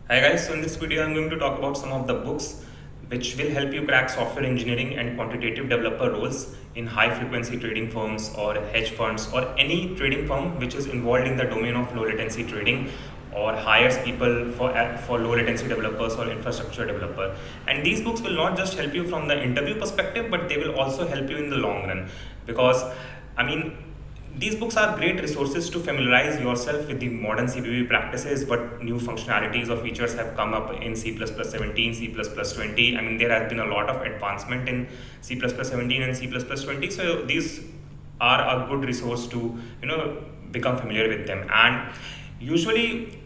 Hi guys, so in this video I'm going to talk about some of the books which will help you crack software engineering and quantitative developer roles in high frequency trading firms or hedge funds or any trading firm which is involved in the domain of low latency trading or hires people for low latency developers or infrastructure developer. And these books will not just help you from the interview perspective, but they will also help you in the long run because I mean these books are great resources to familiarize yourself with the modern CPP practices, what new functionalities or features have come up in C++17, C++20. I mean, there has been a lot of advancement in C++17 and C++20. So these are a good resource to, become familiar with them. And usually,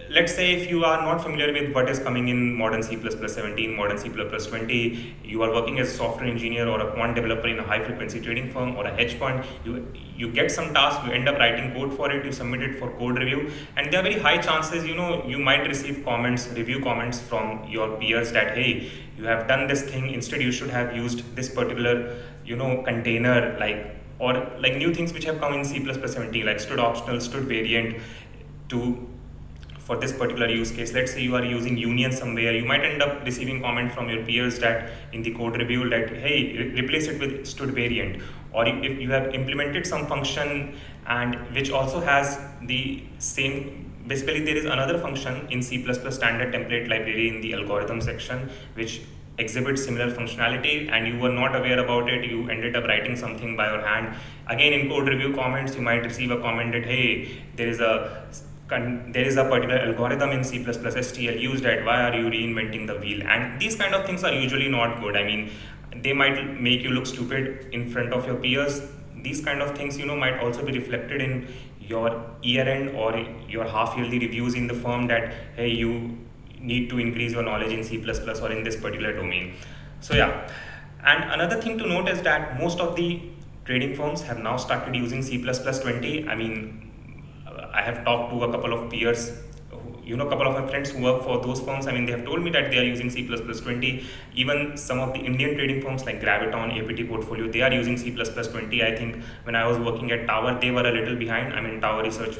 let's say if you are not familiar with what is coming in modern C++17, modern C++20, you are working as a software engineer or a quant developer in a high frequency trading firm or a hedge fund, you get some task, you end up writing code for it, you submit it for code review, and there are very high chances, you might receive comments, review comments from your peers that, hey, you have done this thing, instead you should have used this particular, container, or like new things which have come in C++17, like stood optional, stood variant to for this particular use case. Let's say you are using union somewhere, you might end up receiving comment from your peers that in the code review that, hey, replace it with stood variant. Or if you have implemented some function and which also has the same, basically there is another function in C++ standard template library in the algorithm section which exhibits similar functionality and you were not aware about it, you ended up writing something by your hand. Again, in code review comments, you might receive a comment that, hey, there is a particular algorithm in C++ STL used at, why are you reinventing the wheel? And these kind of things are usually not good. I mean, they might make you look stupid in front of your peers. These kind of things, might also be reflected in your year end or your half yearly reviews in the firm that, hey, you need to increase your knowledge in C++ or in this particular domain. So yeah, and another thing to note is that most of the trading firms have now started using C++20. I mean, I have talked to a couple of peers, couple of my friends who work for those firms. I mean, they have told me that they are using C++20. Even some of the Indian trading firms like Graviton, APT Portfolio, they are using C++20. I think when I was working at Tower, they were a little behind. I mean, Tower Research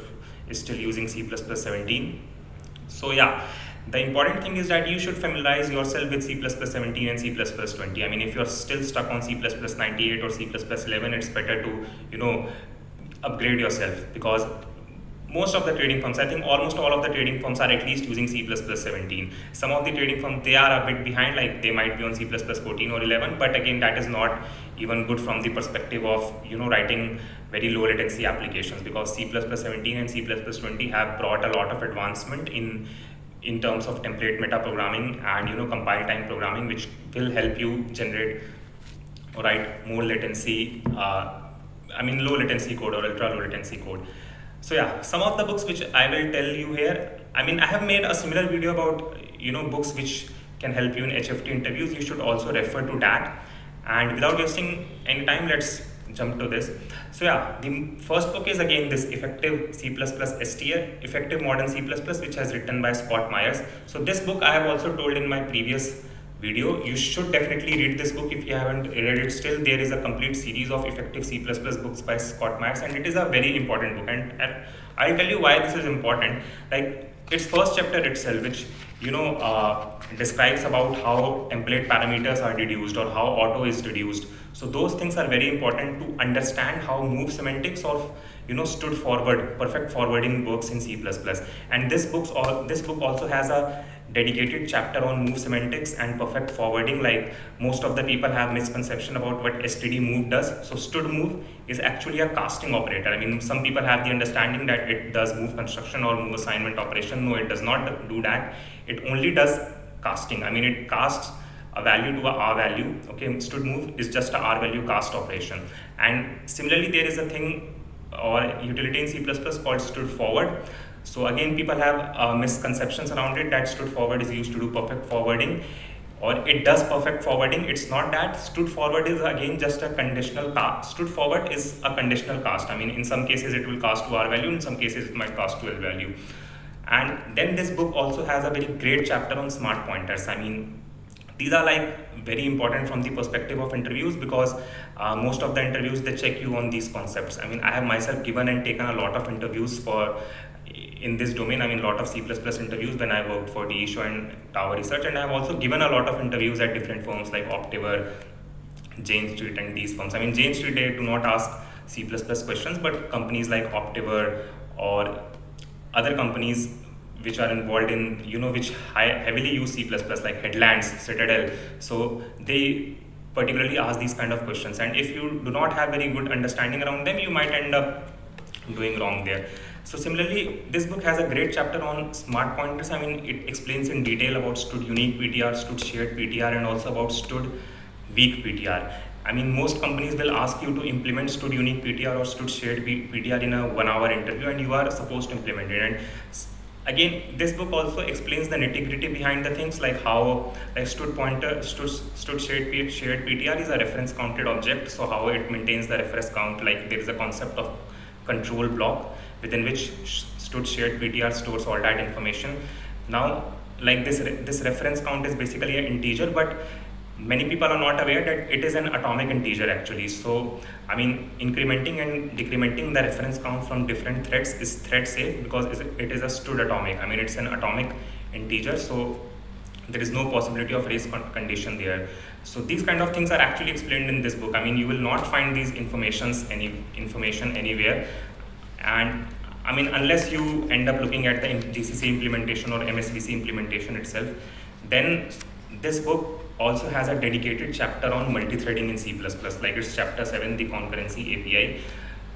is still using C++17. So yeah, the important thing is that you should familiarize yourself with C++17 and C++20. I mean, if you're still stuck on C++98 or C++11, it's better to, upgrade yourself because most of the trading firms, I think almost all of the trading firms are at least using C++17. Some of the trading firms, they are a bit behind, like they might be on C++14 or 11, but again, that is not even good from the perspective of, writing very low latency applications because C++17 and C++20 have brought a lot of advancement in terms of template meta programming and, compile time programming, which will help you generate or write more latency, low latency code or ultra low latency code. So yeah, some of the books which I will tell you here, I mean, I have made a similar video about, books which can help you in HFT interviews. You should also refer to that. And without wasting any time, let's jump to this. So yeah, the first book is again this Effective C++ STL, Effective Modern C++, which has written by Scott Myers. So this book I have also told in my previous video, you should definitely read this book if you haven't read it still. There is a complete series of Effective C++ books by Scott Myers and it is a very important book, and I'll tell you why this is important. Like its first chapter itself, which describes about how template parameters are deduced or how auto is deduced. So those things are very important to understand how move semantics of stood forward, perfect forwarding works in C++. And this book also has a dedicated chapter on move semantics and perfect forwarding. Like most of the people have misconception about what std move does. So stood move is actually a casting operator. I mean, some people have the understanding that it does move construction or move assignment operation. No, it does not do that. It only does casting. I mean, it casts a value to a R value. Okay, stood move is just a R value cast operation. And similarly, there is a thing or utility in C++ called stood forward. So again, people have misconceptions around it that stood forward is used to do perfect forwarding or it does perfect forwarding. It's not that. Stood forward is again just a conditional cast. Stood forward is a conditional cast. I mean, in some cases it will cast to R value, in some cases it might cast to L value. And then this book also has a very great chapter on smart pointers. I mean, these are like very important from the perspective of interviews because most of the interviews, they check you on these concepts. I mean, I have myself given and taken a lot of interviews for in this domain. I mean, a lot of C++ interviews when I worked for DE Shaw and Tower Research, and I have also given a lot of interviews at different firms like Optiver, Jane Street, and these firms. I mean, Jane Street, they do not ask C++ questions, but companies like Optiver or other companies which are involved in, which heavily use C++, like Headlands, Citadel, so they particularly ask these kind of questions. And if you do not have very good understanding around them, you might end up doing wrong there. So similarly, this book has a great chapter on smart pointers. I mean, it explains in detail about stood unique PTR, stood shared PTR, and also about stood weak PTR. I mean, most companies will ask you to implement stood unique PTR or stood shared PTR in a 1 hour interview, and you are supposed to implement it. And again, this book also explains the nitty-gritty behind the things, like how like stood pointer, stood shared PTR is a reference counted object. So how it maintains the reference count, like there is a concept of control block within which stood shared PTR stores all that information. Now, like this reference count is basically an integer, but many people are not aware that it is an atomic integer actually. So I mean, incrementing and decrementing the reference count from different threads is thread safe because it is a stood atomic. I mean, it's an atomic integer, so there is no possibility of race condition there. So these kind of things are actually explained in this book. I mean, you will not find these information anywhere. And I mean, unless you end up looking at the GCC implementation or MSVC implementation itself, then this book also has a dedicated chapter on multi-threading in C++, like it's chapter 7, the concurrency API.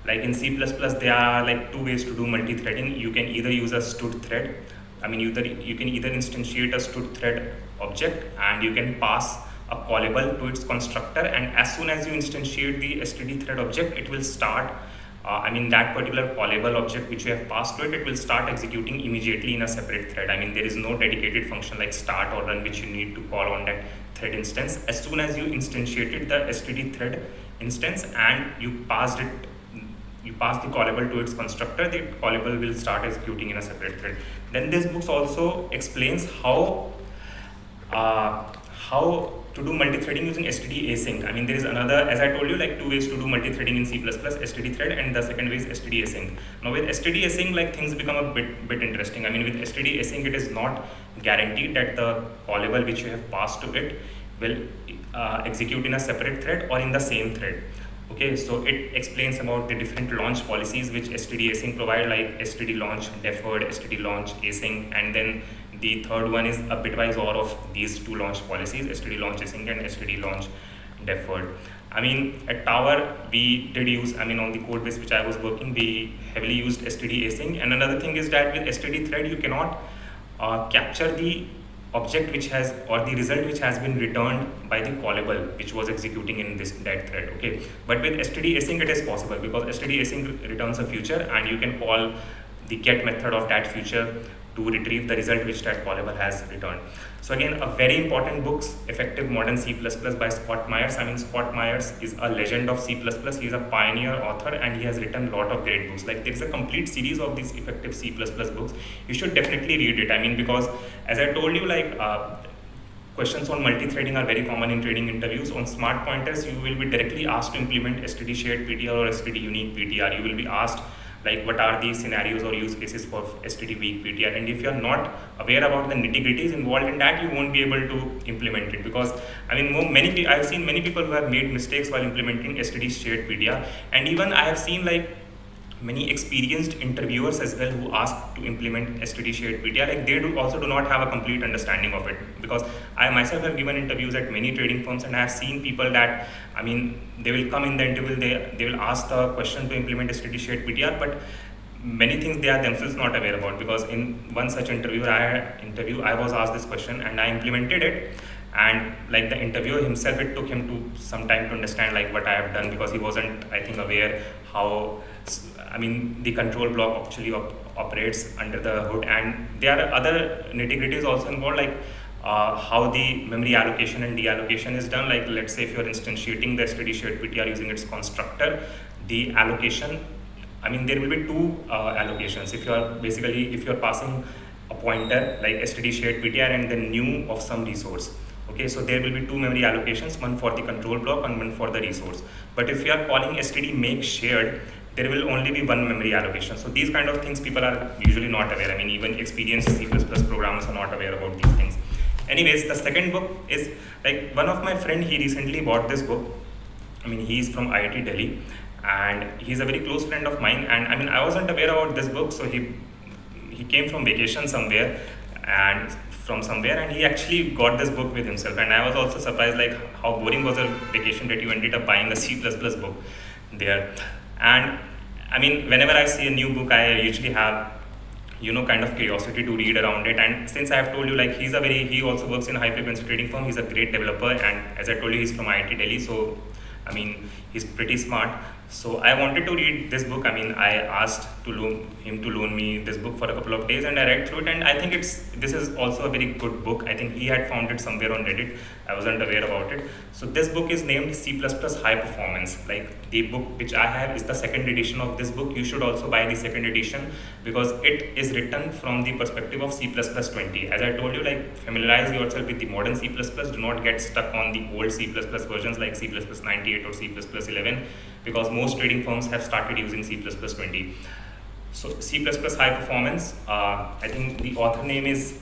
Like in C++, there are like 2 ways to do multi-threading. You can either use a stood thread. I mean, you can either instantiate a stood thread object and you can pass a callable to its constructor, and as soon as you instantiate the std thread object, it will start I mean, that particular callable object which you have passed to it will start executing immediately in a separate thread. I mean, there is no dedicated function like start or run which you need to call on that thread instance. As soon as you instantiated the std thread instance and you pass the callable to its constructor, the callable will start executing in a separate thread. Then this book also explains how to do multi-threading using std async. I mean, there is another, as I told you, like 2 ways to do multi-threading in C++, std thread, and the second way is std async. Now with std async, like things become a bit interesting. I mean, with std async, it is not guaranteed that the callable which you have passed to it will execute in a separate thread or in the same thread. Okay, so it explains about the different launch policies which std async provide, like std launch deferred, std launch async, and then the third one is a bitwise OR of these 2 launch policies, std launch async and std launch deferred. I mean, at Tower, we did use, I mean, on the code base which I was working, we heavily used std async. And another thing is that with std thread, you cannot capture the object which has, or the result which has been returned by the callable which was executing in that thread. Okay, but with std async it is possible because std async returns a future and you can call the get method of that future to retrieve the result which that callable has returned. So again, a very important book, Effective Modern C++ by Scott Myers. I mean, Scott Myers is a legend of C++. He is a pioneer author and he has written a lot of great books. Like there is a complete series of these effective C++ books. You should definitely read it. I mean, because as I told you, like questions on multi-threading are very common in trading interviews. On smart pointers, you will be directly asked to implement std shared PTR or std unique PTR. You will be asked like what are the scenarios or use cases for std weak PTR, and if you are not aware about the nitty-gritties involved in that, you won't be able to implement it. Because I mean, I've seen many people who have made mistakes while implementing std shared PTR, and even I have seen like many experienced interviewers as well who ask to implement std shared PTR, like they also do not have a complete understanding of it. Because I myself have given interviews at many trading firms and I have seen people that, I mean, they will come in the interview, they will ask the question to implement std shared PTR, but many things they are themselves not aware about. Because in one such interview I was asked this question and I implemented it, and like the interviewer himself, it took him to some time to understand like what I have done, because he wasn't, I think, aware how, I mean, the control block actually operates under the hood. And there are other nitty-gritties also involved, like how the memory allocation and deallocation is done. Like let's say if you're instantiating the std shared PTR using its constructor, the allocation, I mean, there will be 2 allocations. If you're passing a pointer like std shared PTR and then new of some resource. Okay, so there will be 2 memory allocations, one for the control block and one for the resource. But if you are calling std make shared, there will only be one memory allocation. So these kind of things people are usually not aware. I mean, even experienced C++ programmers are not aware about these things. Anyways, the second book is like one of my friend, he recently bought this book. I mean, he's from IIT Delhi, and he's a very close friend of mine. And I mean, I wasn't aware about this book, so he came from vacation somewhere, and he actually got this book with himself. And I was also surprised, like how boring was a vacation that you ended up buying a C++ book there. And I mean, whenever I see a new book, I usually have kind of curiosity to read around it. And since I have told you, like he also works in a high frequency trading firm, he's a great developer, and as I told you, he's from IIT Delhi, so I mean, he's pretty smart. So I wanted to read this book. I mean, I asked him to loan me this book for a couple of days, and I read through it, and I think this is also a very good book. I think he had found it somewhere on Reddit. I wasn't aware about it. So this book is named C++ High Performance. Like the book which I have is the second edition of this book. You should also buy the second edition because it is written from the perspective of C++20. As I told you, like familiarize yourself with the modern C++. Do not get stuck on the old C++ versions like C++98 or C++11, because most trading firms have started using C++20. So C++ High Performance, I think the author name is,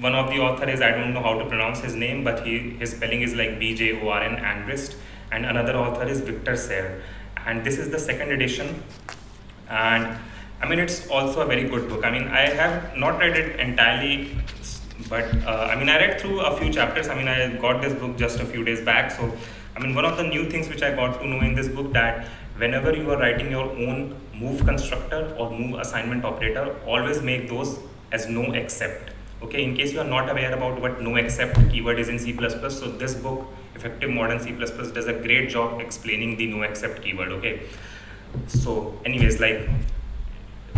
one of the author is, I don't know how to pronounce his name, but his spelling is like BJORN Andrist, and another author is Victor Serre. And this is the second edition, and I mean, it's also a very good book. I mean, I have not read it entirely, but I mean, I read through a few chapters. I mean, I got this book just a few days back. So I mean, one of the new things which I got to know in this book, that whenever you are writing your own move constructor or move assignment operator, always make those as no except. Okay, in case you are not aware about what no except keyword is in C++, so this book, Effective Modern C++, does a great job explaining the no except keyword. Okay, so anyways, like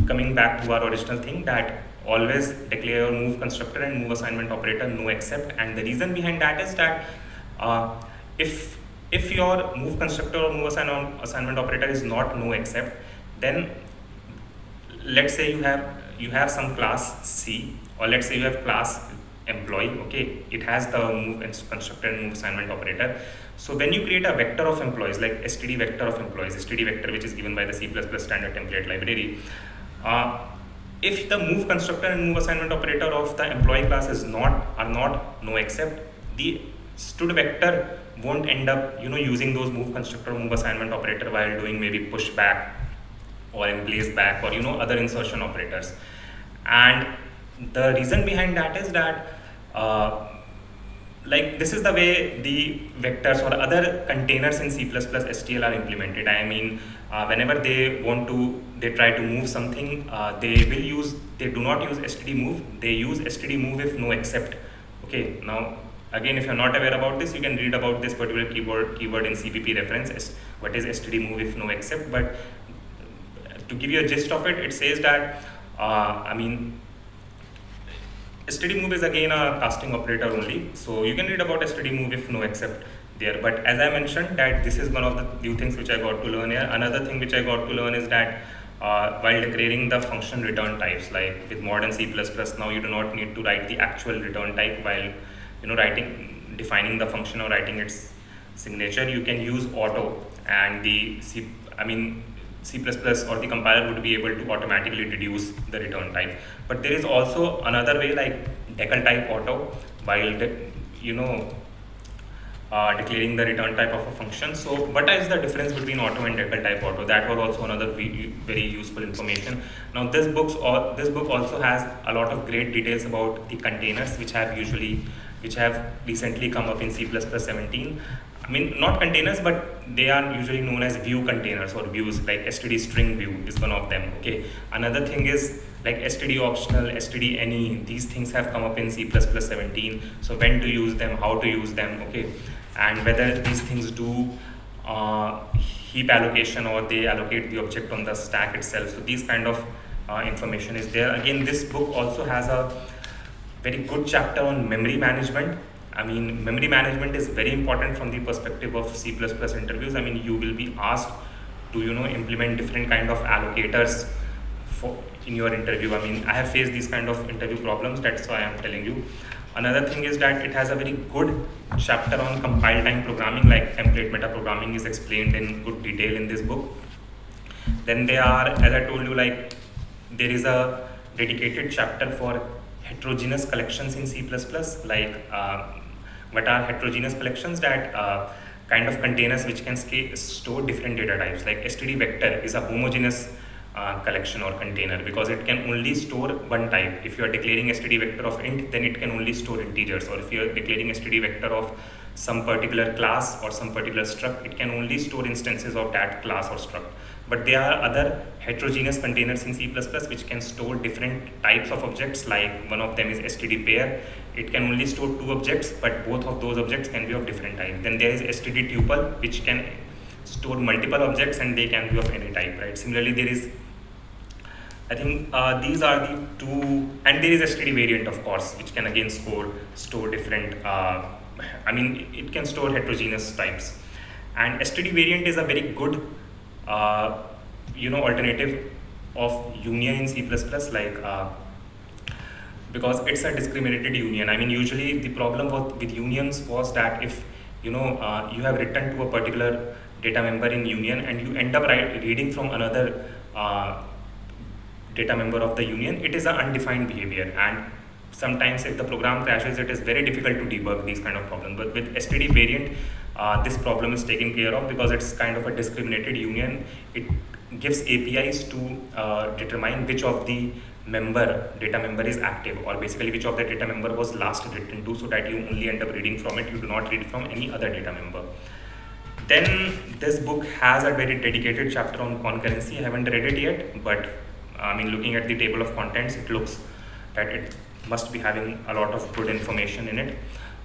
coming back to our original thing, that always declare your move constructor and move assignment operator no except. And the reason behind that is that if your move constructor or move assignment operator is not no except, then let's say you have some class C, or let's say you have class employee. Okay, it has the move constructor and move assignment operator. So when you create a vector of employees, like std vector of employees, std vector which is given by the C++ standard template library, if the move constructor and move assignment operator of the employee class are not no except, the stud vector won't end up using those move constructor or move assignment operator while doing maybe push back or in place back or other insertion operators. And the reason behind that is that like this is the way the vectors or other containers in C++ STL are implemented. I mean, whenever they try to move something, they do not use std move, they use std move if no except. Okay, now again, if you're not aware about this, you can read about this particular keyword in CPP reference, what is std move if no except. But to give you a gist of it, it says that I mean, std move is again a casting operator only, so you can read about std move if no except there. But as I mentioned, that this is one of the new things which I got to learn here. Another thing which I got to learn is that while declaring the function return types, like with modern C++, now you do not need to write the actual return type while defining the function or writing its signature. You can use auto, and the C++ or the compiler would be able to automatically deduce the return type. But there is also another way, like decal type auto, while declaring the return type of a function. So what is the difference between auto and decal type auto? That was also another very useful information. Now this book also has a lot of great details about the containers which have recently come up in C++ 17. I mean, not containers, but they are usually known as view containers or views, like std string view is one of them. Okay, another thing is like std optional, std any. These things have come up in C++ 17. So when to use them, how to use them, okay, and whether these things do heap allocation or they allocate the object on the stack itself. So these kind of information is there. Again, this book also has a very good chapter on memory management. I mean, memory management is very important from the perspective of C++ interviews. I mean, you will be asked to implement different kind of allocators in your interview. I mean, I have faced these kind of interview problems, that's why I am telling you. Another thing is that it has a very good chapter on compile time programming, like template meta programming is explained in good detail in this book. Then there are, as I told you, like there is a dedicated chapter for heterogeneous collections in C++. Like what are heterogeneous collections? That kind of containers which can store different data types. Like std vector is a homogeneous collection or container, because it can only store one type. If you are declaring std vector of int, then it can only store integers, or if you are declaring std vector of some particular class or some particular struct, it can only store instances of that class or struct. But there are other heterogeneous containers in C++ which can store different types of objects. Like one of them is std pair. It can only store two objects, but both of those objects can be of different type. Then there is std tuple, which can store multiple objects and they can be of any type, right? Similarly, there is, I think these are the two, and there is std variant, of course, which can again store different, it can store heterogeneous types. And std variant is a very good alternative of union in C++, because it's a discriminated union. Usually the problem with unions was that if you have written to a particular data member in union and you end up reading from another data member of the union, it is an undefined behavior, and sometimes if the program crashes, it is very difficult to debug these kind of problems. But with std variant, this problem is taken care of, because it's kind of a discriminated union. It gives APIs to determine which of the data member is active, or basically which of the data member was last written to, so that you only end up reading from it. You do not read from any other data member. Then this book has a very dedicated chapter on concurrency. I haven't read it yet, but looking at the table of contents, it looks that it must be having a lot of good information in it.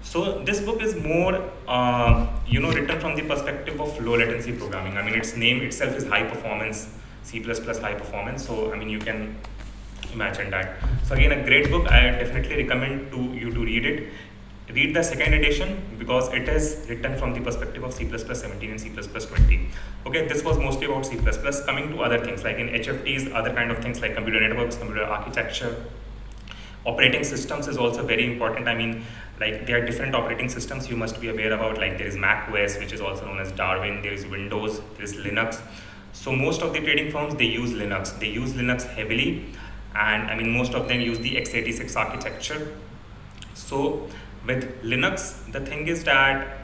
So this book is more written from the perspective of low latency programming. Its name itself is high performance, C++ high performance, so you can imagine that. So again, a great book. I definitely recommend you to read it. Read the second edition, because it is written from the perspective of C++ 17 and C++ 20. Okay, this was mostly about C++. Coming to other things, like in HFTs, other kind of things like computer networks, computer architecture, operating systems is also very important. Like there are different operating systems you must be aware about. Like there is Mac OS, which is also known as Darwin. There is Windows. There is Linux. So most of the trading firms, they use Linux. They use Linux heavily, and most of them use the x86 architecture. So with Linux, the thing is that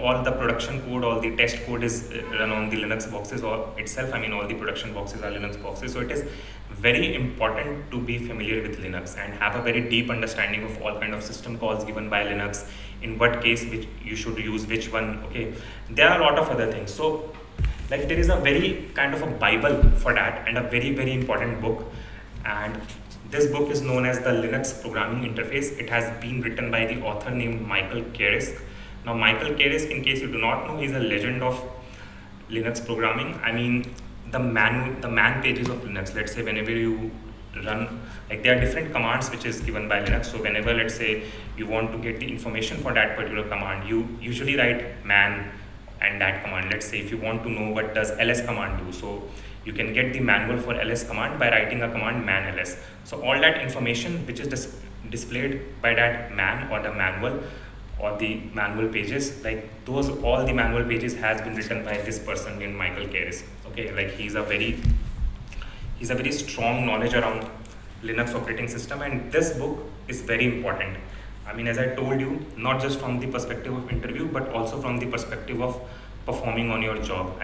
all the production code, all the test code is run on the Linux boxes or itself. All the production boxes are Linux boxes. So it is very important to be familiar with Linux and have a very deep understanding of all kind of system calls given by Linux, in what case which you should use which one. Okay, there are a lot of other things. So like there is a very kind of a Bible for that, and a very, very important book. And this book is known as the Linux Programming Interface. It has been written by the author named Michael Karisk. Now, Michael Karisk, in case you do not know, he's a legend of Linux programming. The man pages of Linux. Let's say whenever you run, like there are different commands which is given by Linux. So whenever, let's say, you want to get the information for that particular command, you usually write man and that command. Let's say if you want to know what does ls command do, so you can get the manual for ls command by writing a command man ls. So all that information which is displayed by that man or the manual or the manual pages, like those, all the manual pages has been written by this person named Michael Karisk. Okay, like he's a very strong knowledge around Linux operating system, and this book is very important. As I told you, not just from the perspective of interview, but also from the perspective of performing on your job.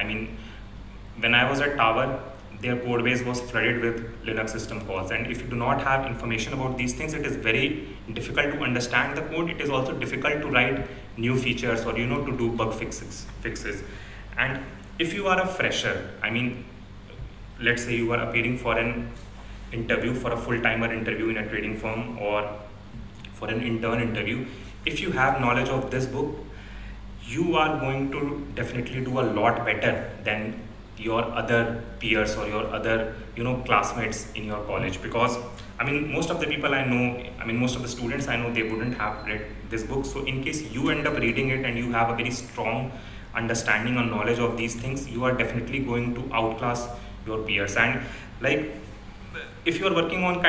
When I was at Tower, their code base was flooded with Linux system calls, and if you do not have information about these things, it is very difficult to understand the code. It is also difficult to write new features or to do bug fixes. And if you are a fresher, let's say you are appearing for an interview, for a full-timer interview in a trading firm or for an intern interview, if you have knowledge of this book, you are going to definitely do a lot better than your other peers or your other classmates in your college. Because most of the people I know, most of the students I know, they wouldn't have read this book. So in case you end up reading it and you have a very strong understanding or knowledge of these things, you are definitely going to outclass your peers. And like if you are working on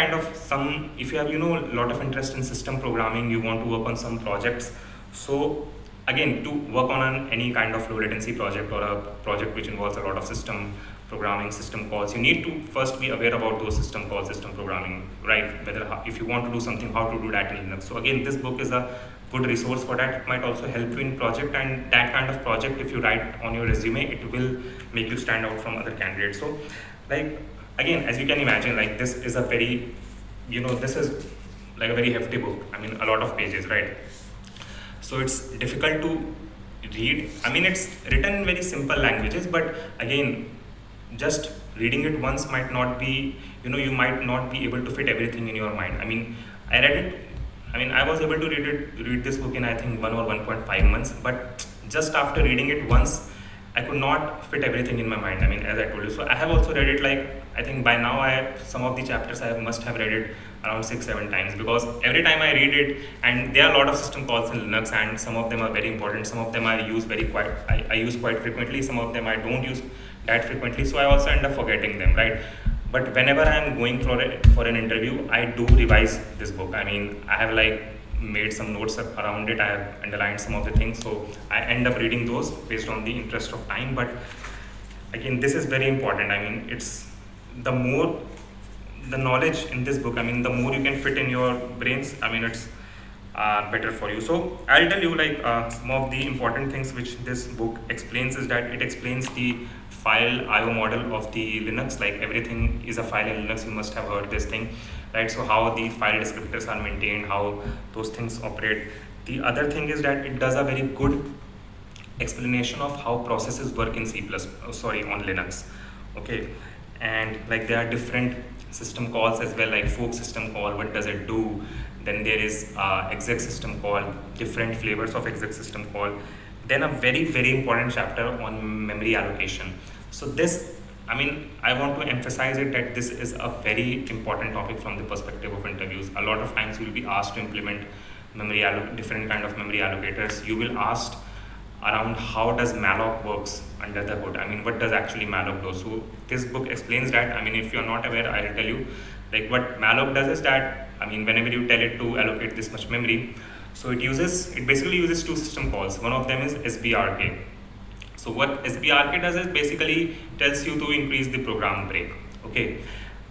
if you have a lot of interest in system programming, you want to work on some projects, so again, to work on any kind of low latency project or a project which involves a lot of system programming, system calls. You need to first be aware about those system calls, system programming, right? Whether if you want to do something, how to do that in Linux. So again, this book is a good resource for that. It might also help you in project, and that kind of project, if you write on your resume, it will make you stand out from other candidates. So like, again, as you can imagine, like this is a very, this is like a very hefty book. I mean, a lot of pages, right? So it's difficult to read. I mean, it's written in very simple languages, but again, just reading it once might not be, you might not be able to fit everything in your mind. I mean, I read it. I mean, I was able to read this book in, I think, 1 or 1.5 months, but just after reading it once, I could not fit everything in my mind. I mean, as I told you. So I have also read it, like, I think by now some of the chapters I must have read it around 6-7 times, because every time I read it, and there are a lot of system calls in Linux, and some of them are very important, some of them I use I use quite frequently, some of them I don't use that frequently, so I also end up forgetting them, right? But whenever I am going for an interview, I do revise this book. I mean, I have like made some notes around it, I have underlined some of the things, so I end up reading those based on the interest of time. But again, this is very important. I mean, it's the more the knowledge in this book, I mean, the more you can fit in your brains, I mean, it's better for you. So I'll tell you, like, some of the important things which this book explains is that it explains the file IO model of the Linux. Like, everything is a file in Linux. You must have heard this thing, right? So how the file descriptors are maintained, how those things operate. The other thing is that it does a very good explanation of how processes work in on Linux. Okay, and like there are different system calls as well, like fork system call, what does it do? Then there is exec system call, different flavors of exec system call. Then a very, very important chapter on memory allocation. So this, I mean, I want to emphasize it that this is a very important topic from the perspective of interviews. A lot of times you will be asked to implement different kind of memory allocators. You will asked around how does malloc works under the hood. I mean, what does actually malloc do? So this book explains that. I mean, if you're not aware, I'll tell you. Like, what malloc does is that, I mean, whenever you tell it to allocate this much memory, so it basically uses two system calls. One of them is sbrk. So what sbrk does is basically tells you to increase the program break. Okay,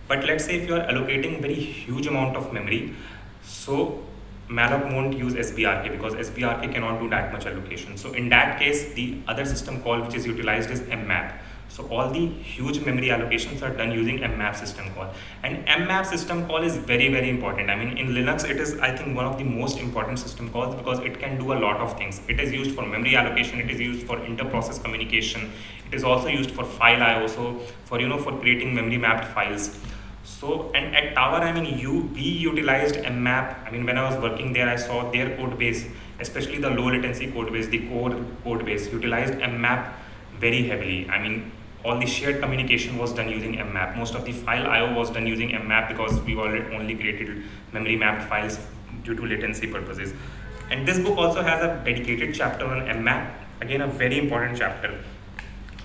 but let's say if you are allocating very huge amount of memory, so malloc won't use sbrk because sbrk cannot do that much allocation. So in that case, the other system call which is utilized is mmap. So all the huge memory allocations are done using mmap system call, and mmap system call is very, very important. I mean, in Linux, it is, I think, one of the most important system calls because it can do a lot of things. It is used for memory allocation, it is used for inter-process communication, it is also used for file IO, so for for creating memory mapped files. So, and at Tower, I mean, we utilized mmap. I mean, when I was working there, I saw their code base, especially the low latency code base, the core code base, utilized mmap very heavily. I mean, all the shared communication was done using mmap. Most of the file IO was done using mmap because we already only created memory mapped files due to latency purposes. And this book also has a dedicated chapter on mmap. Again, a very important chapter.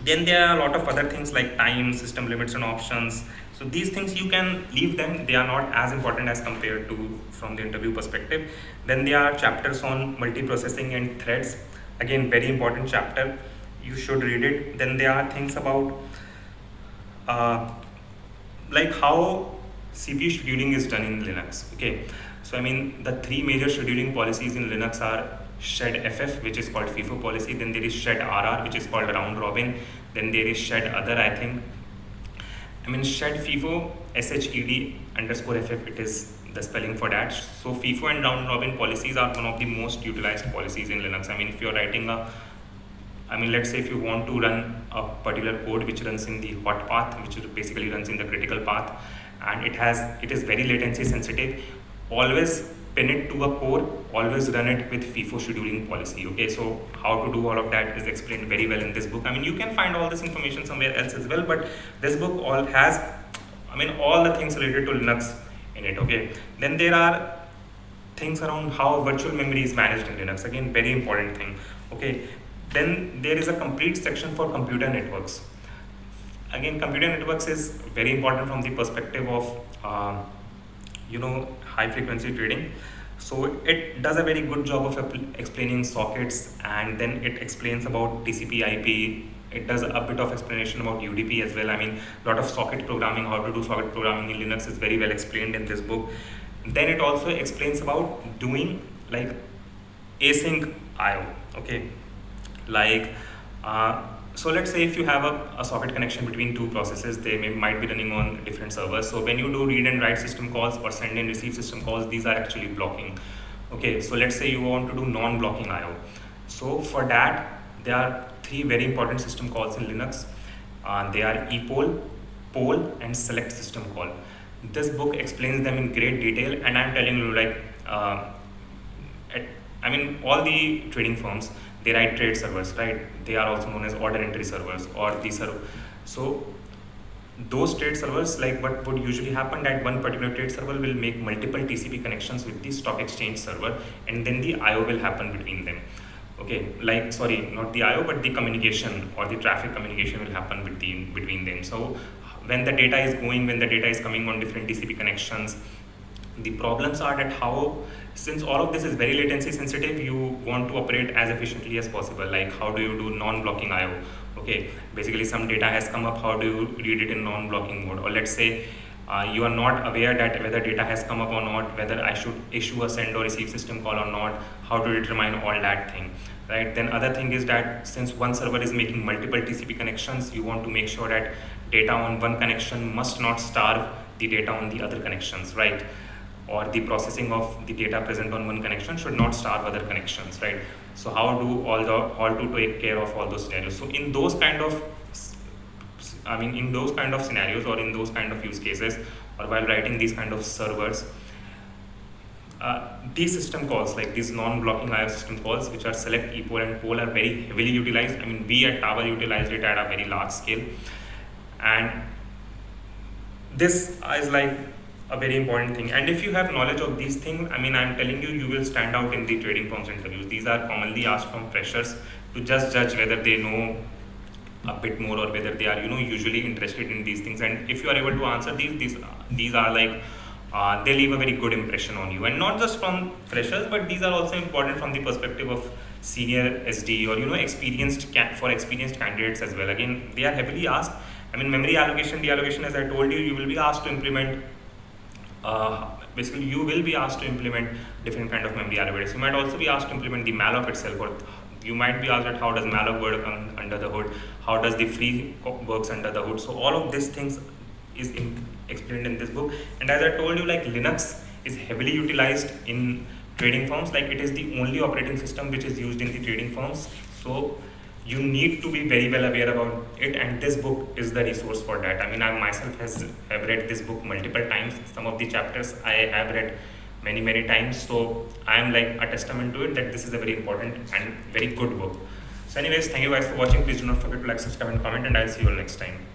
Then there are a lot of other things like time, system limits and options. So these things you can leave them. They are not as important as compared to from the interview perspective. Then there are chapters on multiprocessing and threads. Again, very important chapter. You should read it. Then there are things about like how CPU scheduling is done in Linux. Okay, so I mean, the three major scheduling policies in Linux are shed FF, which is called FIFO policy. Then there is shed RR, which is called round robin. Then there is shed other, I think. I mean, shed FIFO, SHED underscore FF, it is the spelling for that. So FIFO and round robin policies are one of the most utilized policies in Linux. I mean, if you're writing let's say if you want to run a particular code which runs in the hot path, which basically runs in the critical path, and it is very latency sensitive, always pin it to a core, always run it with FIFO scheduling policy. Okay, so how to do all of that is explained very well in this book. I mean, you can find all this information somewhere else as well, but this book all has, I mean, all the things related to Linux in it. Okay, then there are things around how virtual memory is managed in Linux. Again, very important thing. Okay, then there is a complete section for computer networks. Again, computer networks is very important from the perspective of high frequency trading. So it does a very good job of explaining sockets, and then it explains about TCP IP, it does a bit of explanation about UDP as well. I mean, a lot of socket programming, how to do socket programming in Linux is very well explained in this book. Then it also explains about doing like async IO. Okay, like so let's say if you have a socket connection between two processes, they might be running on different servers. So when you do read and write system calls or send and receive system calls, these are actually blocking. Okay, so let's say you want to do non-blocking IO. So for that, there are three very important system calls in Linux. They are epoll, poll, and select system call. This book explains them in great detail, and I'm telling you, like, I mean, all the trading firms, they write trade servers, right? They are also known as order entry servers or the server. So those trade servers, like what would usually happen, that one particular trade server will make multiple TCP connections with the stock exchange server, and then the IO will happen between them. Okay, like, sorry, not the IO, but the communication or the traffic communication will happen between them. So when the data is going, when the data is coming on different TCP connections, the problems are that how, since all of this is very latency sensitive, you want to operate as efficiently as possible. Like, how do you do non-blocking IO? Okay, basically some data has come up, how do you read it in non-blocking mode? Or let's say you are not aware that whether data has come up or not, whether I should issue a send or receive system call or not, how to determine all that thing, right? Then other thing is that since one server is making multiple TCP connections, you want to make sure that data on one connection must not starve the data on the other connections, right? Or the processing of the data present on one connection should not starve other connections, right? So how do all to take care of all those scenarios? So in those kind of, I mean, in those kind of scenarios or in those kind of use cases, or while writing these kind of servers, these system calls, like these non-blocking IO system calls, which are select, epoll, and poll, are very heavily utilized. I mean, we at Tower utilized it at a very large scale, and this is like a very important thing. And if you have knowledge of these things, I mean, I'm telling you, you will stand out in the trading firms interviews. These are commonly asked from freshers to just judge whether they know a bit more or whether they are, you know, usually interested in these things. And if you are able to answer these are like they leave a very good impression on you. And not just from freshers, but these are also important from the perspective of senior SD or, you know, experienced candidates as well. Again, they are heavily asked. I mean, memory allocation, deallocation, as I told you, you will be asked to implement. Basically, you will be asked to implement different kind of memory allocation. You might also be asked to implement the malloc itself, or you might be asked that how does malloc work under the hood, how does the free works under the hood. So all of these things is explained in this book. And as I told you, like, Linux is heavily utilized in trading firms. Like, it is the only operating system which is used in the trading firms. So you need to be very well aware about it, and this book is the resource for that. I mean, I myself have read this book multiple times. Some of the chapters I have read many times. So I am like a testament to it that this is a very important and very good book. So anyways, thank you guys for watching. Please do not forget to like, subscribe, and comment, and I'll see you all next time.